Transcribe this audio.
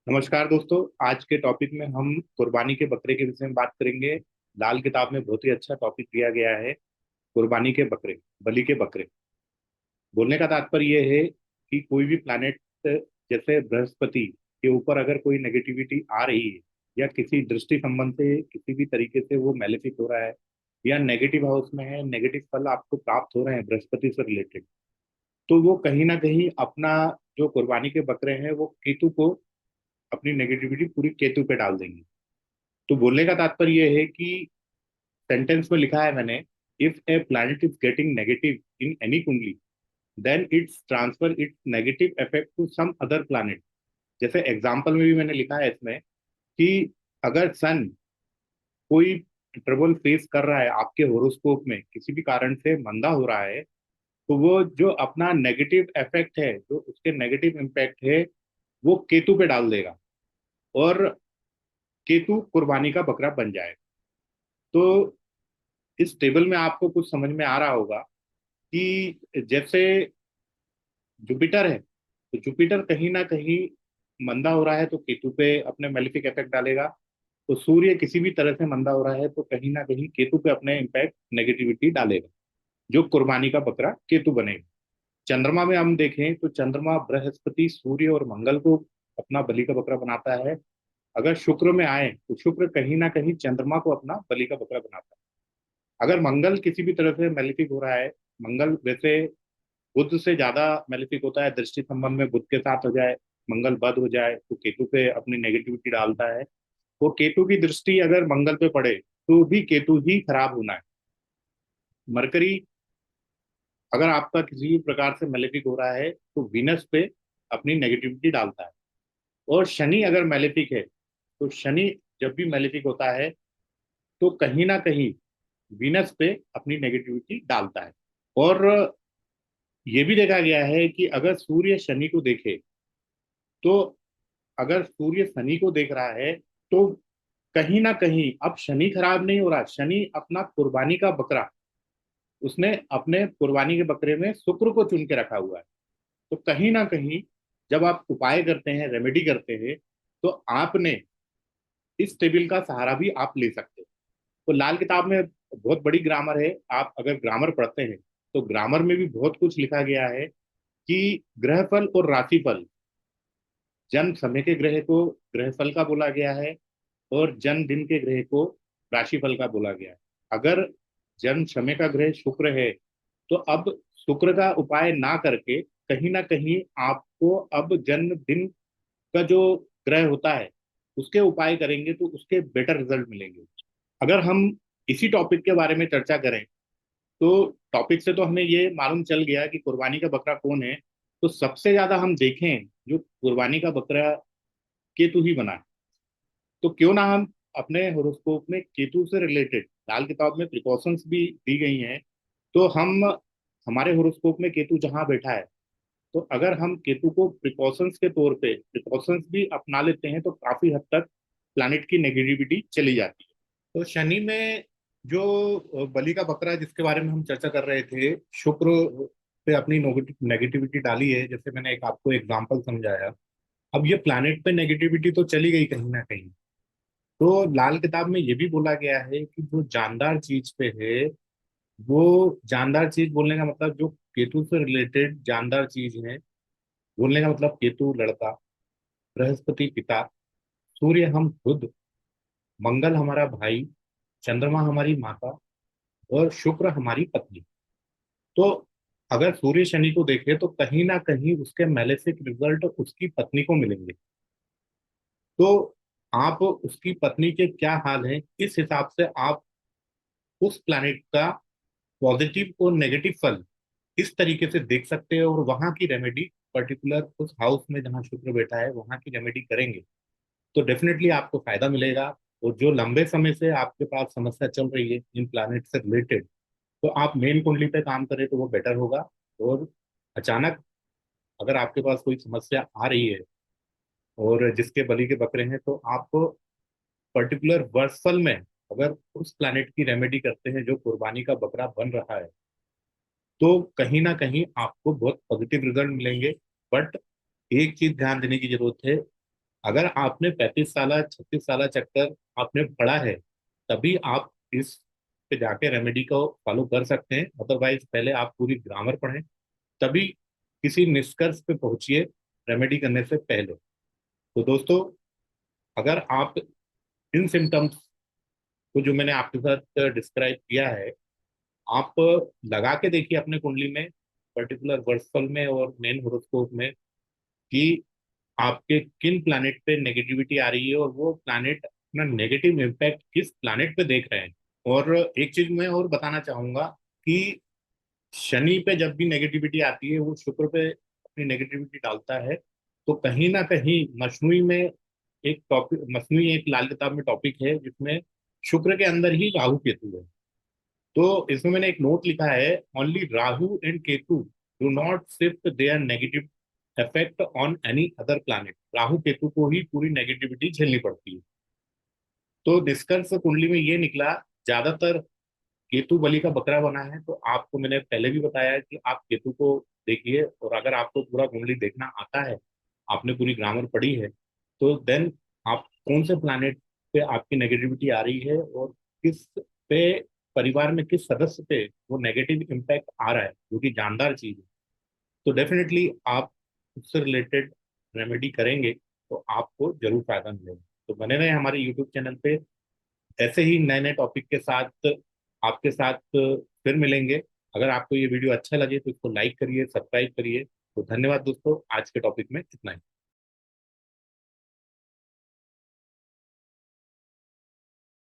नमस्कार दोस्तों। आज के टॉपिक में हम कुर्बानी के बकरे के विषय में बात करेंगे। लाल किताब में बहुत ही अच्छा टॉपिक दिया गया है, कुर्बानी के बकरे, बलि के बकरे। बोलने का तात्पर्य यह है कि कोई भी प्लैनेट जैसे बृहस्पति के ऊपर अगर कोई नेगेटिविटी आ रही है या किसी दृष्टि संबंध से किसी भी तरीके से वो मैलेफिक हो रहा है या नेगेटिव हाउस में है, नेगेटिव फल आपको प्राप्त हो रहे हैं बृहस्पति से रिलेटेड, तो वो कहीं ना कहीं अपना जो कुर्बानी के बकरे हैं वो केतु को, अपनी नेगेटिविटी पूरी केतु पे डाल देंगे। तो बोलने का तात्पर्य यह है कि सेंटेंस में लिखा है मैंने, if a planet is getting negative in any kundli then its transfer its negative effect to some other planet. जैसे एग्जांपल में भी मैंने लिखा है इसमें कि अगर सन कोई ट्रबल फेस कर रहा है, आपके होरोस्कोप में किसी भी कारण से मंदा हो रहा है, तो वो जो अपना नेगेटिव इफेक्ट है, जो उसके नेगेटिव इम्पैक्ट है, वो केतु पे डाल देगा और केतु कुर्बानी का बकरा बन जाएगा। तो इस टेबल में आपको कुछ समझ में आ रहा होगा कि जैसे जुपिटर है, तो जुपिटर कहीं ना कहीं मंदा हो रहा है तो केतु पे अपने मेलिफिक इफेक्ट डालेगा। तो सूर्य किसी भी तरह से मंदा हो रहा है तो कहीं ना कहीं केतु पे अपने इम्पैक्ट, नेगेटिविटी डालेगा, जो कुर्बानी का बकरा केतु बनेगा। चंद्रमा में हम देखें तो चंद्रमा बृहस्पति, सूर्य और मंगल को अपना बलि का बकरा बनाता है। अगर शुक्र में आए तो शुक्र कहीं ना कहीं चंद्रमा को अपना बलि का बकरा बनाता है। अगर मंगल किसी भी तरह से मेलिफिक हो रहा है, मंगल वैसे बुध से ज्यादा मेलिफिक होता है, दृष्टि संबंध में बुध के साथ हो जाए, मंगल बद हो जाए तो केतु पे अपनी नेगेटिविटी डालता है। वो केतु की दृष्टि अगर मंगल पे पड़े तो भी केतु ही खराब होना है। मरकरी अगर आपका किसी भी प्रकार से मेलेफिक हो रहा है तो वीनस पे अपनी नेगेटिविटी डालता है। और शनि अगर मेलेफिक है तो शनि जब भी मेलेफिक होता है तो कहीं ना कहीं वीनस पे अपनी नेगेटिविटी डालता है। और ये भी देखा गया है कि अगर सूर्य शनि को देखे, तो अगर सूर्य शनि को देख रहा है तो कहीं ना कहीं अब शनि खराब नहीं हो रहा, शनि अपना कुर्बानी का बकरा, उसने अपने कुर्बानी के बकरे में शुक्र को चुन के रखा हुआ है। तो कहीं ना कहीं जब आप उपाय करते हैं, रेमेडी करते हैं, तो आपने इस टेबल का सहारा भी आप ले सकते हैं। तो लाल किताब में बहुत बड़ी ग्रामर है। आप अगर ग्रामर पढ़ते हैं तो ग्रामर में भी बहुत कुछ लिखा गया है कि ग्रहफल और राशिफल, जन्म समय के ग्रह को ग्रहफल का बोला गया है और जन्मदिन के ग्रह को राशिफल का बोला गया है। अगर जन्म समय का ग्रह शुक्र है तो अब शुक्र का उपाय ना करके कहीं ना कहीं आपको अब जन्मदिन का जो ग्रह होता है उसके उपाय करेंगे तो उसके बेटर रिजल्ट मिलेंगे। अगर हम इसी टॉपिक के बारे में चर्चा करें तो टॉपिक से तो हमें ये मालूम चल गया कि कुर्बानी का बकरा कौन है। तो सबसे ज्यादा हम देखें जो कुर्बानी का बकरा केतु ही बना है। तो क्यों ना हम अपने होरोस्कोप में केतु से रिलेटेड, लाल किताब में प्रिकॉशंस भी दी गई हैं, तो हम हमारे होरोस्कोप में केतु जहां बैठा है, तो अगर हम केतु को प्रिकॉशंस के तौर पे प्रिकॉशंस भी अपना लेते हैं तो काफी हद तक प्लैनेट की नेगेटिविटी चली जाती है। तो शनि में जो बलि का बकरा है जिसके बारे में हम चर्चा कर रहे थे, शुक्र पे अपनी नेगेटिविटी डाली है, जैसे मैंने एक आपको एग्जांपल समझाया। अब ये प्लैनेट पे नेगेटिविटी तो चली गई कहीं ना कहीं। तो लाल किताब में ये भी बोला गया है कि जो जानदार चीज पे है, वो जानदार चीज बोलने का मतलब जो केतु से रिलेटेड जानदार चीज है, बोलने का मतलब केतु लड़का, बृहस्पति पिता, सूर्य हम खुद, मंगल हमारा भाई, चंद्रमा हमारी माता और शुक्र हमारी पत्नी। तो अगर सूर्य शनि को देखे तो कहीं ना कहीं उसके मैलेफिक रिजल्ट उसकी पत्नी को मिलेंगे। तो आप उसकी पत्नी के क्या हाल है, इस हिसाब से आप उस प्लैनेट का पॉजिटिव और नेगेटिव फल इस तरीके से देख सकते हैं और वहां की रेमेडी, पर्टिकुलर उस हाउस में जहां शुक्र बैठा है वहां की रेमेडी करेंगे तो डेफिनेटली आपको फायदा मिलेगा। और जो लंबे समय से आपके पास समस्या चल रही है इन प्लैनेट से रिलेटेड, तो आप मेन कुंडली पे काम करें तो वो बेटर होगा। और अचानक अगर आपके पास कोई समस्या आ रही है और जिसके बलि के बकरे हैं, तो आप पर्टिकुलर वर्षफल में अगर उस प्लैनेट की रेमेडी करते हैं जो कुर्बानी का बकरा बन रहा है, तो कहीं ना कहीं आपको बहुत पॉजिटिव रिजल्ट मिलेंगे। बट एक चीज ध्यान देने की जरूरत है, अगर आपने 35 साल 36 साल चक्कर आपने पढ़ा है, तभी आप इस पे जाके रेमेडी को फॉलो कर सकते हैं। अदरवाइज पहले आप पूरी ग्रामर पढ़ें, तभी किसी निष्कर्ष पे पहुंचिए रेमेडी करने से पहले। तो दोस्तों, अगर आप इन सिम्टम्स को जो मैंने आपके साथ डिस्क्राइब किया है, आप लगा के देखिए अपने कुंडली में, पर्टिकुलर वर्षफल में और मेन होरोस्कोप में, कि आपके किन प्लैनेट पे नेगेटिविटी आ रही है और वो प्लैनेट अपना नेगेटिव इम्पैक्ट किस प्लैनेट पे देख रहे हैं। और एक चीज मैं और बताना चाहूंगा कि शनि पे जब भी नेगेटिविटी आती है, वो शुक्र पे अपनी नेगेटिविटी डालता है। तो कहीं ना कहीं मसनूई में एक टॉपिक, मसनूई एक लाल किताब में टॉपिक है जिसमें शुक्र के अंदर ही राहु केतु है। तो इसमें मैंने एक नोट लिखा है, only Rahu and Ketu do not shift their negative effect on any other planet. Rahu Ketu को ही पूरी नेगेटिविटी झेलनी पड़ती है। तो निष्कर्ष कुंडली में ये निकला, ज्यादातर केतु बलि का बकरा बना है। तो आपको मैंने पहले भी बताया है कि आप केतु को देखिए, और अगर आपको पूरा कुंडली देखना आता है, आपने पूरी ग्रामर पढ़ी है, तो देन आप कौन से प्लैनेट पे आपकी नेगेटिविटी आ रही है और किस पे, परिवार में किस सदस्य पे वो नेगेटिव इम्पैक्ट आ रहा है, जो कि जानदार चीज है, तो डेफिनेटली आप उससे रिलेटेड रेमेडी करेंगे तो आपको जरूर फायदा मिलेगा। तो बने रहे हमारे यूट्यूब चैनल पे, ऐसे ही नए नए टॉपिक के साथ आपके साथ फिर मिलेंगे। अगर आपको ये वीडियो अच्छा लगे तो इसको लाइक करिए, सब्सक्राइब करिए। तो धन्यवाद दोस्तों, आज के टॉपिक में इतना ही।